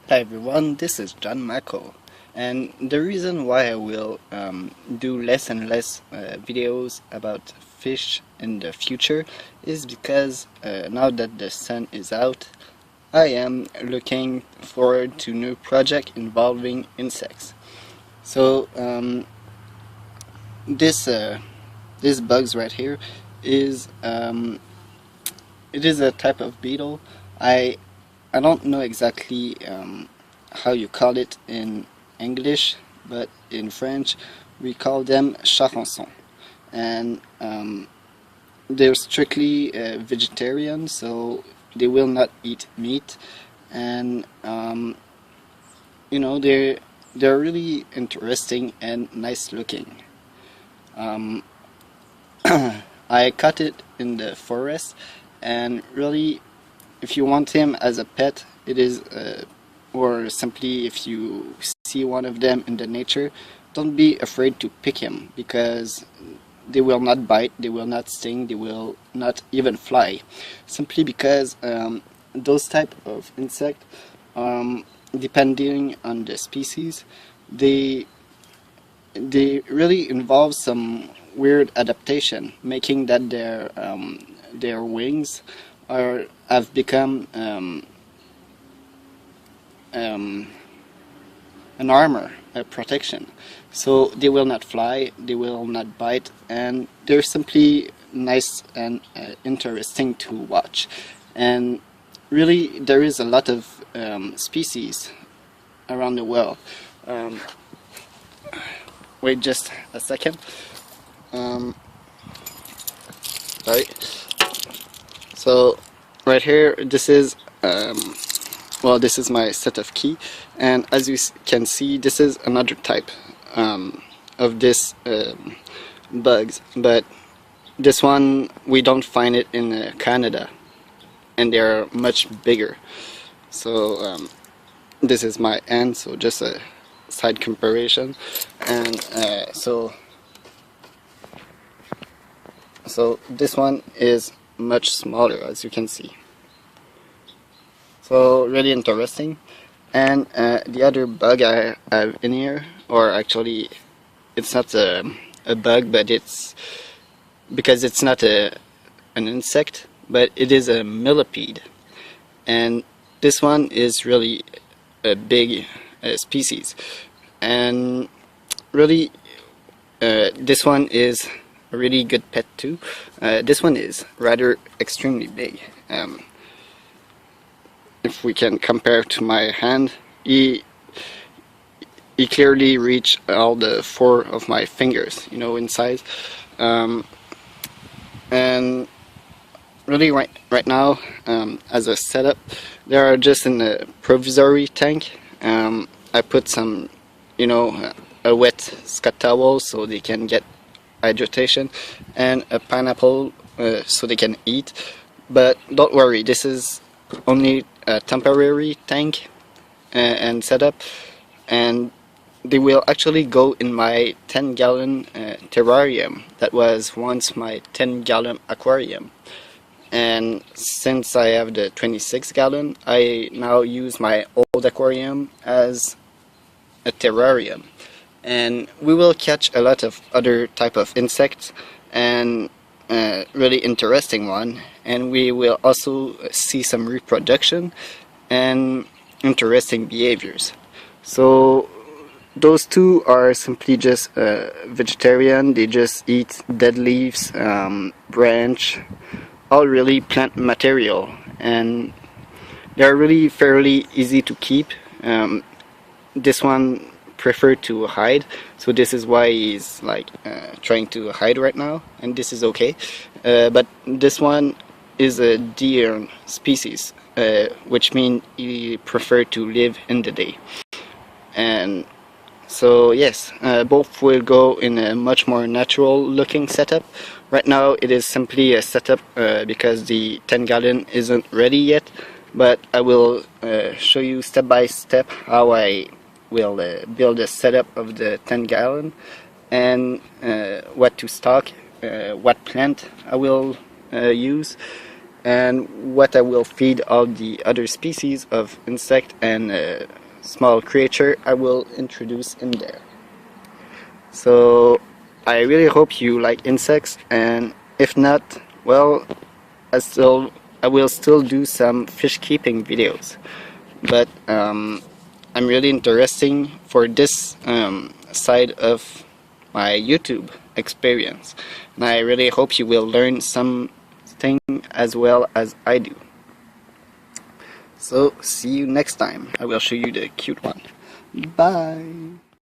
Hi everyone, this is John Mako, and the reason why I will do less and less videos about fish in the future is because now that the sun is out, I am looking forward to new project involving insects. So this bugs right here is it is a type of beetle. I I don't know exactly how you call it in English, but in French we call them charançon, and they're strictly vegetarian, so they will not eat meat, and they're really interesting and nice looking. Um, I caught it in the forest, and really, if you want him as a pet, it is, or simply if you see one of them in the nature, don't be afraid to pick him because they will not bite, they will not sting, they will not even fly, simply because those type of insect, depending on the species, they really involve some weird adaptation, making that their wings have become um, an armor, a protection. So they will not fly, they will not bite, and they're simply nice and interesting to watch. And really, there is a lot of species around the world. Um, Wait just a second. Um, sorry. So right here, this is this is my set of key, and as you can see, this is another type of this bugs, but this one we don't find it in Canada, and they're much bigger. So this is my end, so just a side comparison, and so this one is much smaller, as you can see. So really interesting. And the other bug I have in here, or actually it's not a bug, but it's because it's not an insect, but it is a millipede, and this one is really a big species, and really this one is a really good pet too. This one is rather extremely big. If we can compare to my hand, he clearly reached all the 4 of my fingers, in size. And really right now, as a setup, they are just in a provisory tank. I put some, a wet Scott towel so they can get hydratation, and a pineapple so they can eat. But don't worry, this is only a temporary tank and setup, and they will actually go in my 10-gallon terrarium that was once my 10-gallon aquarium. And since I have the 26-gallon, I now use my old aquarium as a terrarium, and we will catch a lot of other type of insects, and really interesting one, and we will also see some reproduction and interesting behaviors. So those two are simply just vegetarian. They just eat dead leaves, branch, all really plant material, and they're really fairly easy to keep. This one prefer to hide, so this is why he's like trying to hide right now, and this is okay. But this one is a deer species, which means he prefer to live in the day. And so yes, both will go in a much more natural looking setup. Right now it is simply a setup because the 10-gallon isn't ready yet, but I will show you step by step how I will build a setup of the 10-gallon, and what to stock, what plant I will use, and what I will feed all the other species of insect and small creature I will introduce in there. So I really hope you like insects, and if not, well, I will still do some fish keeping videos, but I'm really interesting for this side of my YouTube experience, and I really hope you will learn something as well as I do. So see you next time. I will show you the cute one. Bye.